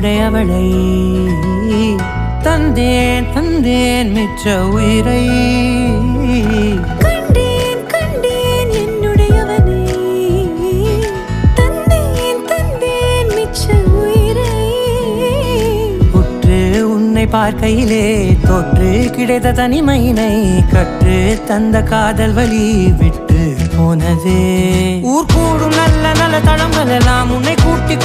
என்னுடையவளை தந்தேன் தந்தேன் மிச்ச உயிரை கண்டேன் கண்டேன் என்னுடையவனை தந்தேன் தந்தேன் மிச்ச உயிரை உற்று உன்னை பார்க்கையிலே தொற்று கிடைத்த தனிமையினை கற்று தந்த காதல் வழி விட்டு போனதே ஊர் கூடும் நல்ல நல்ல தளங்கள் எல்லாம் உன்னை கூட்டிக்